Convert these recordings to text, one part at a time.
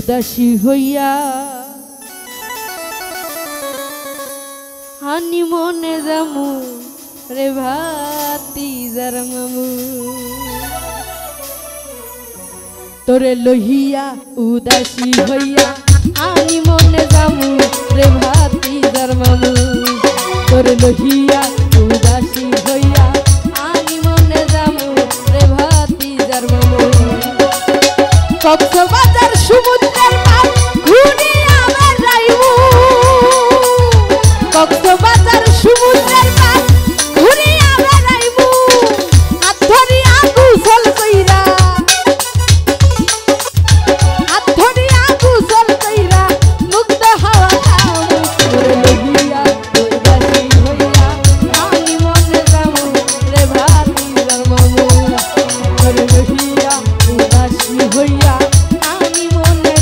উদাসী হইয়া হানি মনে যামু রে ভাতিজার মামু তোরে লহিয়া উদাসী হইয়া হানি মনে যামু রে ভাতিজার মামু তোরে লহিয়া উদাসী হইয়া হানি মনে যামু রে ভাতিজার মামু কক্সবাজার সমুদ্রের পার ঘুরিয়া বেড়াইমু কক্সবাজার সমুদ্রের পার ঘুরিয়া বেড়াইমু হাত ধরিয়া গোসল কইরা হাত ধরিয়া গোসল কইরা মুক্ত হাওয়া খামু তোরে লহিয়া উদাসী হইয়া আমি মনে যামু রে ভাতিজার মামু তোরে লহিয়া উদাসী হইয়া আমি মনে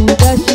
উদাসী